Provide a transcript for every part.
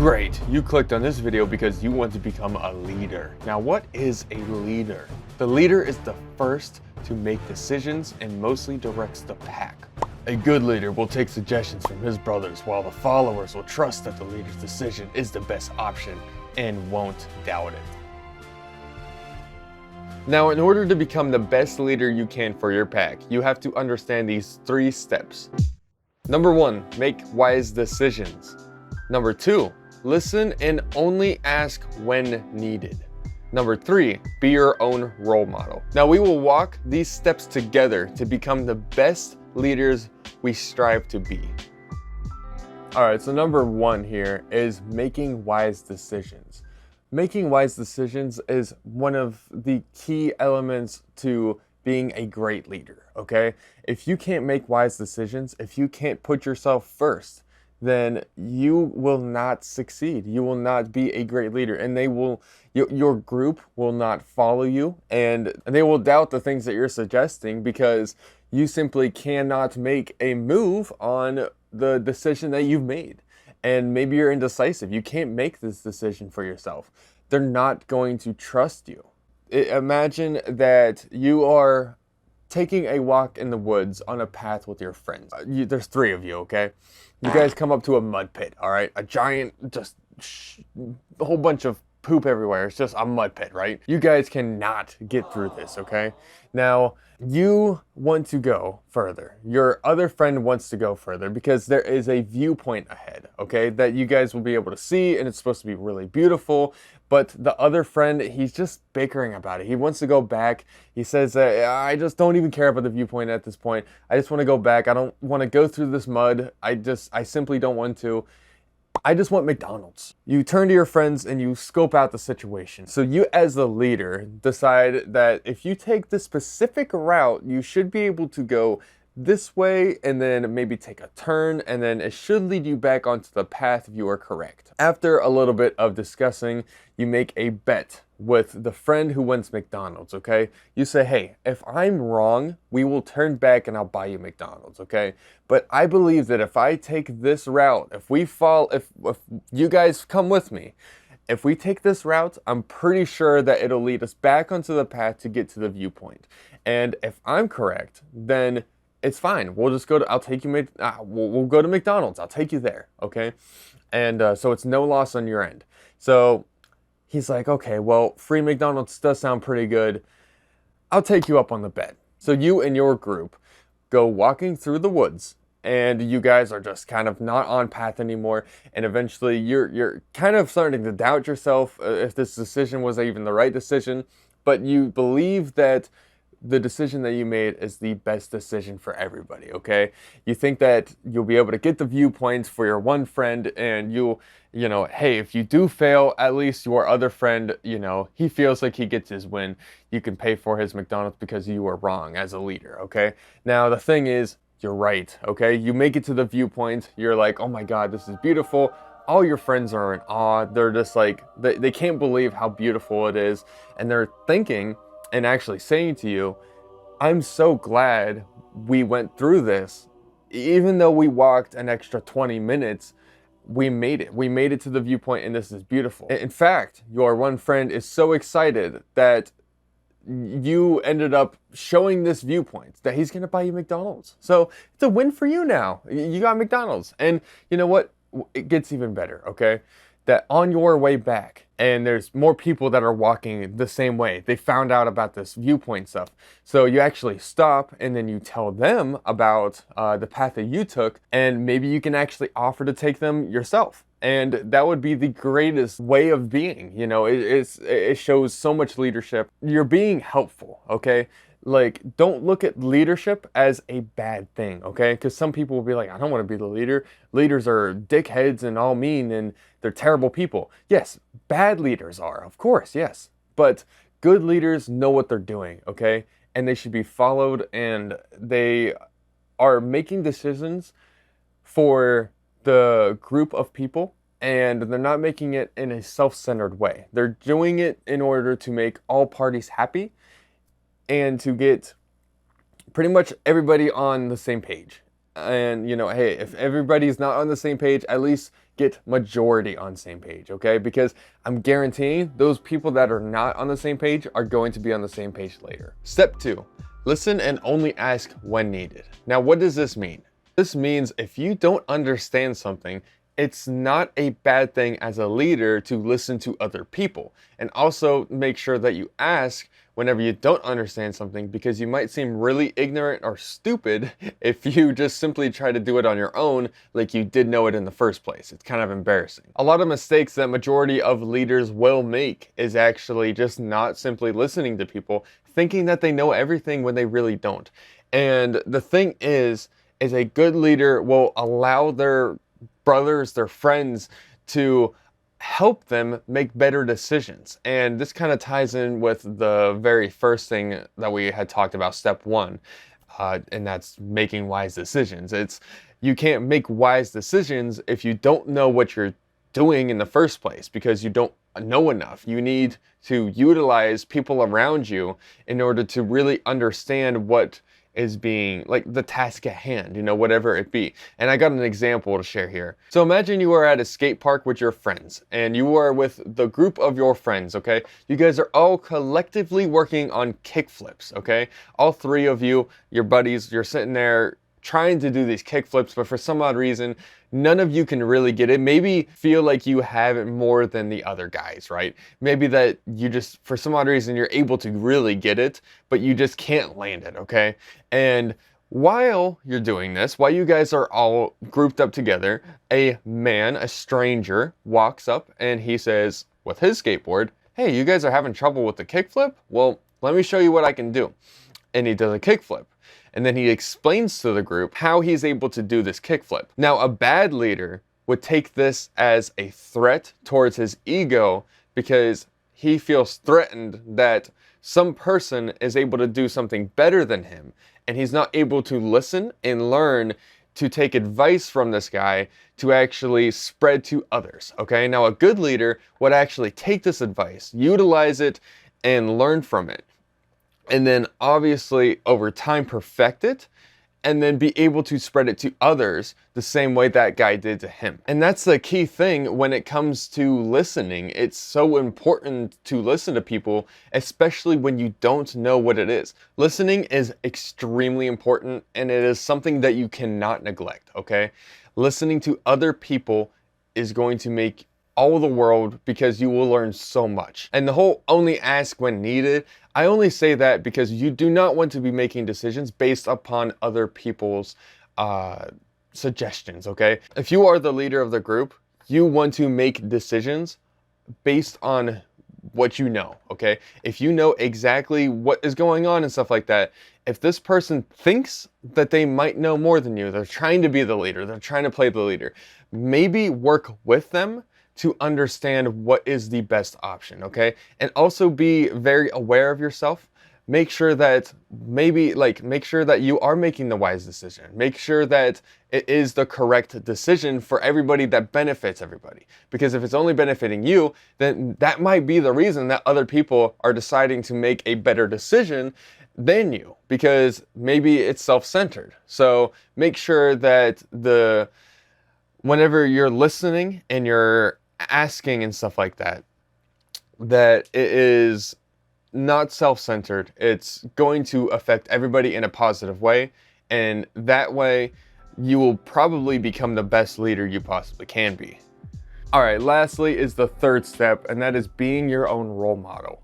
Great, you clicked on this video because you want to become a leader. Now, what is a leader? The leader is the first to make decisions and mostly directs the pack. A good leader will take suggestions from his brothers, while the followers will trust that the leader's decision is the best option and won't doubt it. Now, in order to become the best leader you can for your pack, you have to understand these 3 steps. Number 1, make wise decisions. Number 2, listen and only ask when needed. Number 3, be your own role model. Now, we will walk these steps together to become the best leaders we strive to be. All right, so number 1 here is making wise decisions. Making wise decisions is one of the key elements to being a great leader, okay? If you can't make wise decisions, if you can't put yourself first, then you will not succeed. You will not be a great leader, and your group will not follow you, and they will doubt the things that you're suggesting because you simply cannot make a move on the decision that you've made. And maybe you're indecisive. You can't make this decision for yourself. They're not going to trust you. Imagine that you are taking a walk in the woods on a path with your friends. There's 3 of you, okay? You guys come up to a mud pit, all right? A giant, just a whole bunch of poop everywhere. It's just a mud pit, right? You guys cannot get through this, okay? Now, you want to go further. Your other friend wants to go further because there is a viewpoint ahead, okay, that you guys will be able to see, and it's supposed to be really beautiful. But the other friend, he's just bickering about it. He wants to go back. He says, I just don't even care about the viewpoint at this point. I just want to go back. I don't want to go through this mud. I simply don't want to. I just want McDonald's. You turn to your friends and you scope out the situation. So you, as the leader, decide that if you take this specific route, you should be able to go this way and then maybe take a turn, and then it should lead you back onto the path if you are correct. After a little bit of discussing, you make a bet with the friend who wants McDonald's, okay? You say, hey, if I'm wrong, we will turn back and I'll buy you McDonald's, okay? But I believe that if I take this route, if you guys come with me, if we take this route, I'm pretty sure that it'll lead us back onto the path to get to the viewpoint. And if I'm correct, then it's fine. We'll just I'll take you, we'll go to McDonald's. I'll take you there, okay? And so it's no loss on your end. So he's like, okay, well, free McDonald's does sound pretty good. I'll take you up on the bet. So you and your group go walking through the woods, and you guys are just kind of not on path anymore. And eventually you're kind of starting to doubt yourself if this decision was even the right decision, but you believe that the decision that you made is the best decision for everybody, okay? You think that you'll be able to get the viewpoints for your one friend, and you know, hey, if you do fail, at least your other friend, he feels like he gets his win. You can pay for his McDonald's because you were wrong as a leader, okay? Now, the thing is, you're right, okay? You make it to the viewpoint, you're like, oh my God, this is beautiful. All your friends are in awe. They're just like, they can't believe how beautiful it is. And they're thinking, and actually saying to you, I'm so glad we went through this. Even though we walked an extra 20 minutes, we made it. We made it to the viewpoint, and this is beautiful. In fact, your one friend is so excited that you ended up showing this viewpoint that he's going to buy you McDonald's. So it's a win for you now. You got McDonald's. And you know what? It gets even better, okay? That on your way back, and there's more people that are walking the same way. They found out about this viewpoint stuff. So you actually stop, and then you tell them about the path that you took, and maybe you can actually offer to take them yourself. And that would be the greatest way of being. It shows so much leadership. You're being helpful, okay? Like, don't look at leadership as a bad thing, okay? Because some people will be like, I don't want to be the leader. Leaders are dickheads and all mean, and they're terrible people. Yes, bad leaders are, of course, yes. But good leaders know what they're doing, okay? And they should be followed, and they are making decisions for the group of people, and they're not making it in a self-centered way. They're doing it in order to make all parties happy, and to get pretty much everybody on the same page. And, you know, hey, if everybody's not on the same page, at least get majority on same page, okay? Because I'm guaranteeing those people that are not on the same page are going to be on the same page later. Step 2, listen and only ask when needed. Now, what does this mean? This means if you don't understand something, it's not a bad thing as a leader to listen to other people, and also make sure that you ask whenever you don't understand something, because you might seem really ignorant or stupid if you just simply try to do it on your own like you did know it in the first place. It's kind of embarrassing. A lot of mistakes that majority of leaders will make is actually just not simply listening to people, thinking that they know everything when they really don't. And the thing is a good leader will allow their brothers, their friends, to help them make better decisions. And this kind of ties in with the very first thing that we had talked about, step 1, and that's making wise decisions. You can't make wise decisions if you don't know what you're doing in the first place, because you don't know enough. You need to utilize people around you in order to really understand what is being, like, the task at hand, you know, whatever it be. And I got an example to share here. So imagine you are at a skate park with your friends, and you are with the group of your friends, okay? You guys are all collectively working on kickflips, okay? All 3 of you, your buddies, you're sitting there trying to do these kickflips, but for some odd reason, none of you can really get it. Maybe feel like you have it more than the other guys, right? Maybe that you just, for some odd reason, you're able to really get it, but you just can't land it, okay? And while you're doing this, while you guys are all grouped up together, a man, a stranger, walks up and he says, with his skateboard, "Hey, you guys are having trouble with the kickflip? Well, let me show you what I can do." And he does a kickflip. And then he explains to the group how he's able to do this kickflip. Now, a bad leader would take this as a threat towards his ego, because he feels threatened that some person is able to do something better than him, and he's not able to listen and learn to take advice from this guy to actually spread to others, okay? Now, a good leader would actually take this advice, utilize it, and learn from it. And then obviously over time perfect it, and then be able to spread it to others the same way that guy did to him. And that's the key thing when it comes to listening. It's so important to listen to people, especially when you don't know what it is. Listening is extremely important, and it is something that you cannot neglect, okay? Listening to other people is going to make all the world, because you will learn so much. And the whole only ask when needed, I only say that because you do not want to be making decisions based upon other people's suggestions, okay? If you are the leader of the group, you want to make decisions based on what you know, okay? If you know exactly what is going on and stuff like that, if this person thinks that they might know more than you, they're trying to be the leader, they're trying to play the leader, maybe work with them to understand what is the best option, okay? And also be very aware of yourself. Make sure that make sure that you are making the wise decision. Make sure that it is the correct decision for everybody, that benefits everybody. Because if it's only benefiting you, then that might be the reason that other people are deciding to make a better decision than you, because maybe it's self-centered. So make sure that whenever you're listening and you're asking and stuff like that, that it is not self-centered. It's going to affect everybody in a positive way, and that way you will probably become the best leader you possibly can be. All right, lastly is the 3rd step, and that is being your own role model.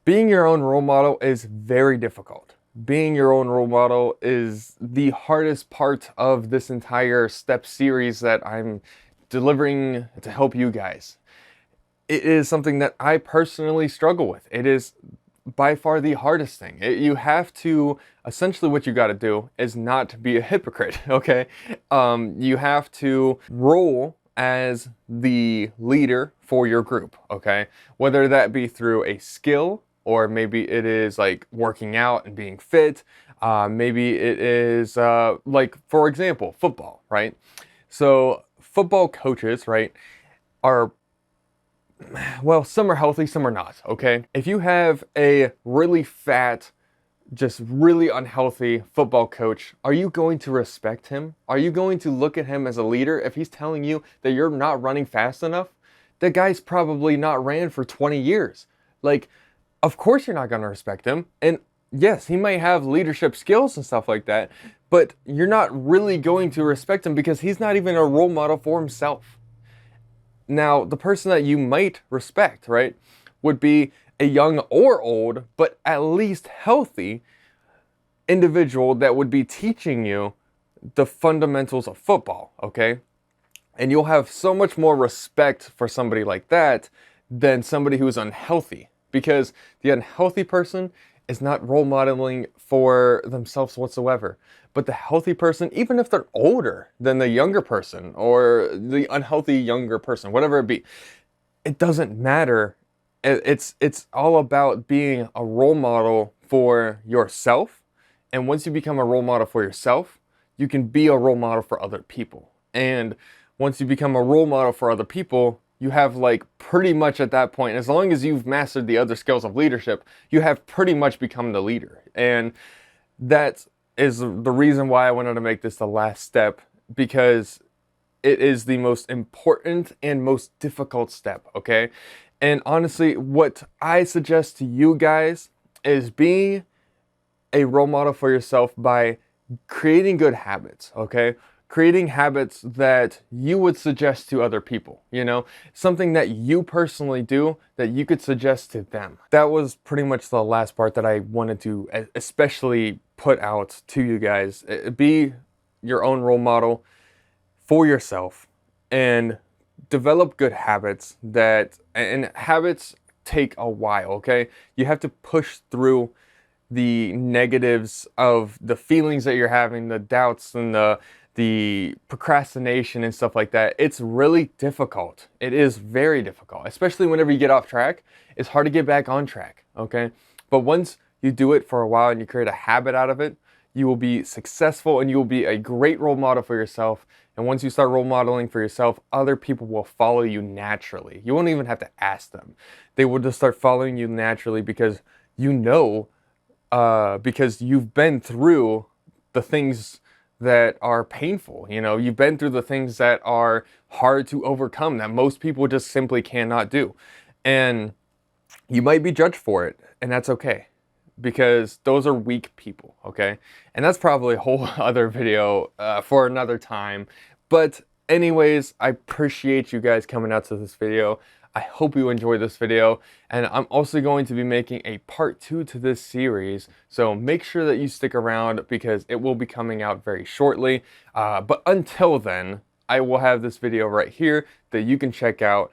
Being your own role model is very difficult. Being your own role model is the hardest part of this entire step series that I'm delivering to help you guys. It is something that I personally struggle with. It is by far the hardest thing. You have to, essentially what you got to do is not be a hypocrite, okay? You have to roll as the leader for your group, okay? Whether that be through a skill, or maybe it is like working out and being fit. Maybe it is like, for example, football, right? So football coaches, right, are, well, some are healthy, some are not, okay? If you have a really fat just really unhealthy football coach, are you going to respect him? Are you going to look at him as a leader if he's telling you that you're not running fast enough? The guy's probably not ran for 20 years. Like, of course you're not going to respect him. And yes, he might have leadership skills and stuff like that, but you're not really going to respect him because he's not even a role model for himself. Now, the person that you might respect, right, would be a young or old, but at least healthy individual that would be teaching you the fundamentals of football, okay? And you'll have so much more respect for somebody like that than somebody who's unhealthy, because the unhealthy person is not role modeling for themselves whatsoever. But the healthy person, even if they're older than the younger person or the unhealthy younger person, whatever it be, it doesn't matter. It's all about being a role model for yourself. And once you become a role model for yourself, you can be a role model for other people. And once you become a role model for other people, you have like pretty much at that point, as long as you've mastered the other skills of leadership, you have pretty much become the leader. And that is the reason why I wanted to make this the last step, because it is the most important and most difficult step, okay? And honestly, what I suggest to you guys is being a role model for yourself by creating good habits, okay? Creating habits that you would suggest to other people, you know? Something that you personally do that you could suggest to them. That was pretty much the last part that I wanted to especially put out to you guys. Be your own role model for yourself and develop good habits and habits take a while, okay? You have to push through the negatives of the feelings that you're having, the doubts and the procrastination and stuff like that. It's really difficult. It is very difficult, especially whenever you get off track. It's hard to get back on track, okay? But once you do it for a while and you create a habit out of it, you will be successful and you will be a great role model for yourself. And once you start role modeling for yourself, other people will follow you naturally. You won't even have to ask them. They will just start following you naturally because you know, because you've been through the things that are painful. You know, you've been through the things that are hard to overcome that most people just simply cannot do. And you might be judged for it, and that's okay, because those are weak people, okay? And that's probably a whole other video for another time. But anyways, I appreciate you guys coming out to this video. I hope you enjoyed this video, and I'm also going to be making a part 2 to this series, so make sure that you stick around because it will be coming out very shortly. But until then, I will have this video right here that you can check out.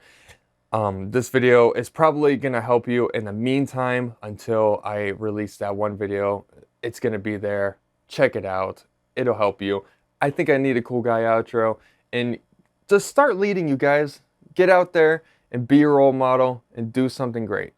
This video is probably gonna help you in the meantime until I release that one video. It's gonna be there. Check it out. It'll help you. I think I need a cool guy outro, and just start leading, you guys. Get out there and be your role model and do something great.